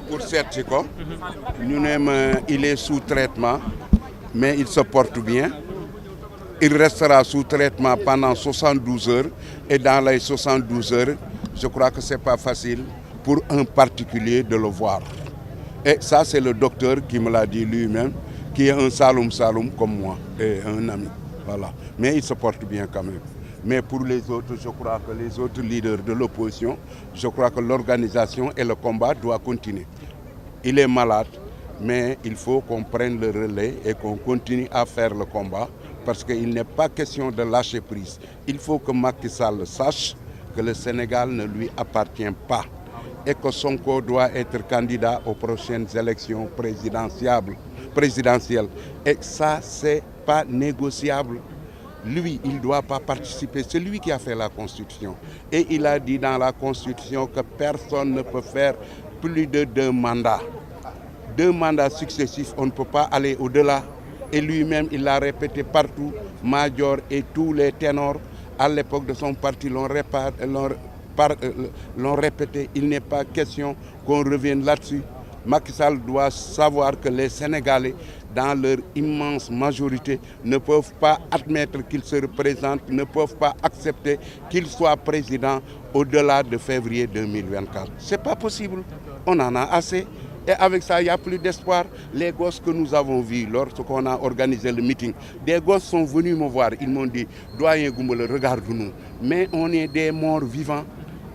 Pour seet ko ñu ne ma il est sous traitement mais il se porte bien. Il restera sous traitement pendant 72 heures et dans les 72 heures, je crois que c'est pas facile pour un particulier de le voir. Et ça, c'est le docteur qui me l'a dit lui-même, qui est un Saloum comme moi et un ami. Voilà. Mais il se porte bien quand même. Mais pour les autres, je crois que les autres leaders de l'opposition, je crois que l'organisation et le combat doivent continuer. Il est malade, mais il faut qu'on prenne le relais et qu'on continue à faire le combat parce qu'il n'est pas question de lâcher prise. Il faut que Macky Sall sache que le Sénégal ne lui appartient pas et que Sonko doit être candidat aux prochaines élections présidentielles. Et ça, c'est pas négociable. Lui, il ne doit pas participer. C'est lui qui a fait la Constitution. Et il a dit dans la Constitution que personne ne peut faire plus de 2 mandats. 2 mandats successifs, on ne peut pas aller au-delà. Et lui-même, il l'a répété partout. Major et tous les ténors, à l'époque de son parti, l'ont répété. Il n'est pas question qu'on revienne là-dessus. Macky Sall doit savoir que les Sénégalais, dans leur immense majorité, ne peuvent pas admettre qu'il se représente, ne peuvent pas accepter qu'il soit président au-delà de février 2024. Ce n'est pas possible. On en a assez. Et avec ça, il n'y a plus d'espoir. Les gosses que nous avons vus lorsqu'on a organisé le meeting, des gosses sont venus me voir. Ils m'ont dit, doyen Goumbele, regarde-nous. Mais on est des morts vivants.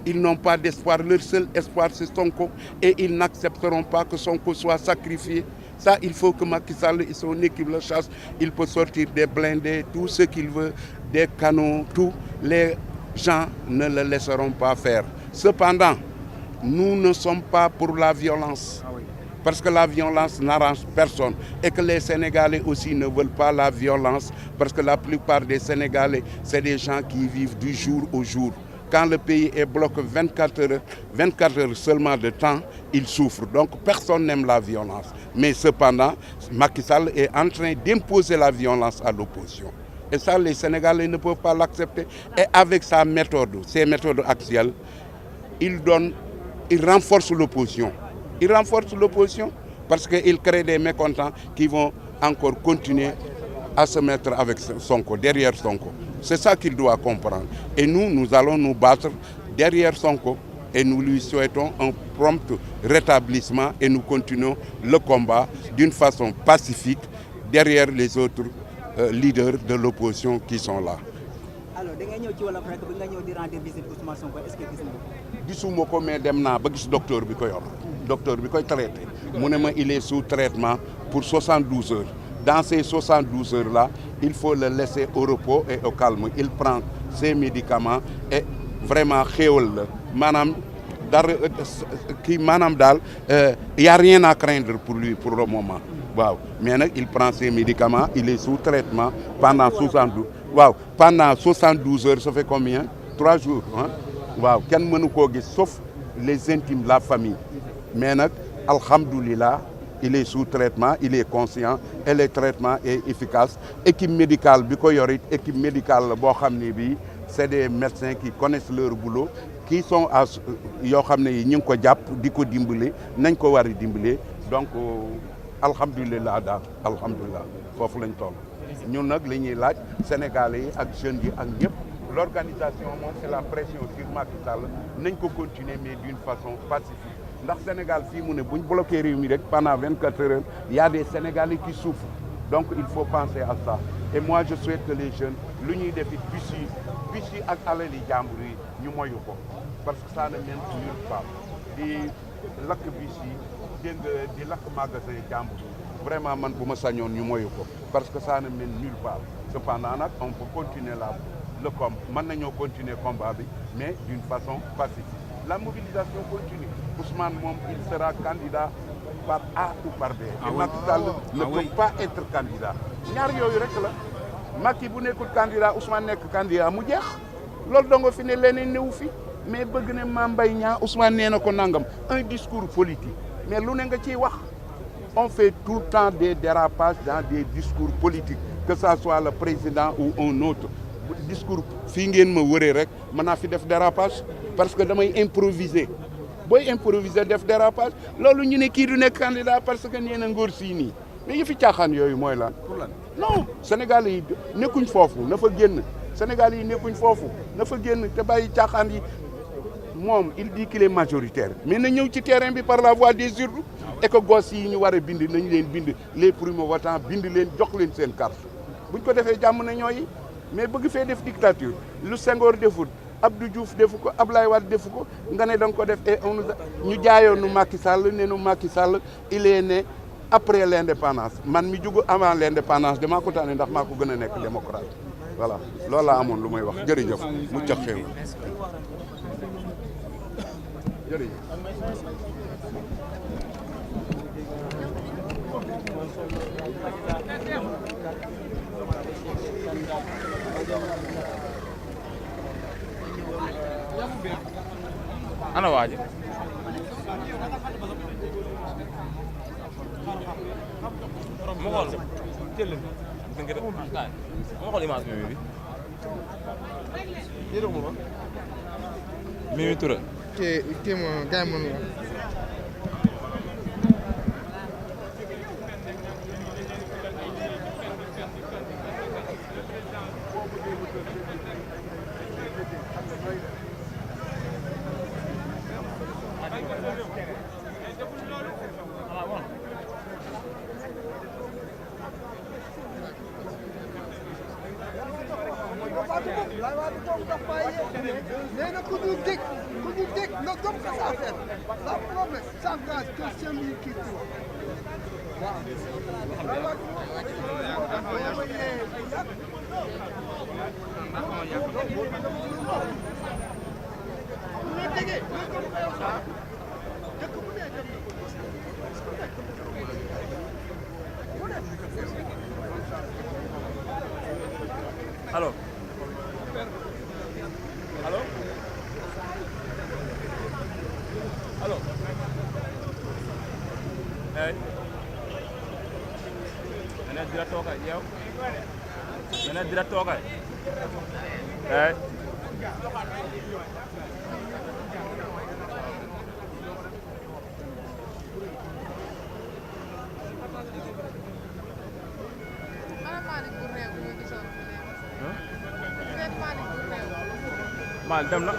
Ils n'ont pas d'espoir. Leur seul espoir, c'est Sonko. Et ils n'accepteront pas que Sonko soit sacrifié. Ça, il faut que Macky Sall et son équipe le chassent. Il peut sortir des blindés, tout ce qu'il veut, des canons, tout. Les gens ne le laisseront pas faire. Cependant, nous ne sommes pas pour la violence. Parce que la violence n'arrange personne. Et que les Sénégalais aussi ne veulent pas la violence. Parce que la plupart des Sénégalais, c'est des gens qui vivent du jour au jour. Quand le pays est bloqué 24 heures seulement de temps, ils souffrent. Donc personne n'aime la violence. Mais cependant, Macky Sall est en train d'imposer la violence à l'opposition. Et ça, les Sénégalais ne peuvent pas l'accepter. Et avec sa méthode, ses méthodes actuelles, il renforce l'opposition. Il renforce l'opposition parce qu'il crée des mécontents qui vont encore continuer à se mettre avec Sonko, derrière Sonko. C'est ça qu'il doit comprendre. Et nous allons nous battre derrière Sonko et nous lui souhaitons un prompt rétablissement et nous continuons le combat d'une façon pacifique derrière les autres leaders de l'opposition qui sont là. Alors, da nga ñëw ci wala rek bi nga ñëw di rendre visite Ousmane Sonko, est-ce que gis nga ko? Gisuma ko mais dem naa ba gis docteur bi ko yor. Docteur bi koy traité. Mu ne ma il est sous traitement pour 72 heures. Dans ces 72 heures-là, il faut le laisser au repos et au calme. Il prend ses médicaments et vraiment xéewal la. Maanaam dara kii maanaam daal y a rien à craindre pour lui pour le moment. Waaw mais nag il prend ses médicaments, il est sous traitement pendant 72 heures, ça fait combien? 3 jours, hein? Waaw kenn mënu koo gis sauf les intimes, la famille. Mais nag alhamdoulilah, il est sous traitement, il est conscient et le traitement est efficace. Équipe médicale bi ko yor it équipe médicale la boo xam ne bii c'est des médecins qui connaissent leur boulot, qui sont yoo xam ne yi ñu ngi ko jàpp di ko dimbale nañ ko war a dimbale donc alhamdulilah daal alhamdulilah foofu lañ toll. ñun nag li ñuy laaj Sénégalais yi ak jeunes yi ak ñëpp l'organisation moom c'est la pression sur Macky Sall nañ ko continuer mais d'une façon pacifique. Ndax Sénégal fii mu ne buñ bloqué réew mi rek pendant 24 heures il y a des Sénégalais qui souffrent donc il faut penser à ça et moi je souhaite que les jeunes lu ñuy def it bus yi ak alali jàmbur yi ñu moyu ko parce que ça ne mène nulle part di lakk bus yi dégg nga di lakk magasin jàmbur vraiment man bu ma sañoon ñu moyu ko parce que ça ne mène nulle part cependant nag on peut continuer le combat mën nañoo continuer combat bi mais d'une façon pacifique. La mobilisation continue. Ousmane moom il sera candidat par A ou par B. Et Macky Sall ne peut pas être candidat. ñaar yooyu rek la Macky bu nekkul candidat Ousmane nekk candidat mu jeex loolu dongo fi ne leneen néew fi mais bëgg ne Mame Mbaye Niang Ousmane nee na ko nangam un discours politique mais lu ne nga ciy wax. On fait tout le temps des dérapages dans des discours politiques que ça soit le président ou un autre discours fii ngeen ma wëree rek mën naa fi def dérapage parce que damay improviser booy improviser def dérapage loolu ñu ne kii du nekk candidat parce que nee na ngóor sii nii mais yëfi caaxaan yooyu mooy lan. pour lan non Sénégal yi nekkuñ foofu na fa génn Sénégal yi nekkuñ foofu na fa génn te bàyyi caaxaan yi moom il dit qu'il est majoritaire mais na ñëw ci terrain bi par la voie des urnes et que gosses yi ñu war a bind nañu leen bind les primo-votants bind leen jox leen seen carte buñ ko defee jàmm na ñooyi mais bëgg fee def dictature lu Senghor defut Abdou Diouf defu ko Ablaye Wade defu ko nga ne da nga ko def et on ñu jaayoon nu Macky Sall ne nu Macky Sall il est né après l'indépendance man mi jugu avant l'indépendance damaa ko tànne ndax maa ko gën a nekk démocrate voilà loolu laa amoon lu may wax jërëjëf mu cax xew jërëjëf ana waa ji mu xool jël leen ma xool image Mimi Touré kii moom gars yi mënu nee na ku ñu dégg nga gëm ko sa affaire la promesse s'engage que celui qui croit allo allo allo hey nene dira toga yow nene dira toga hey Mal dem na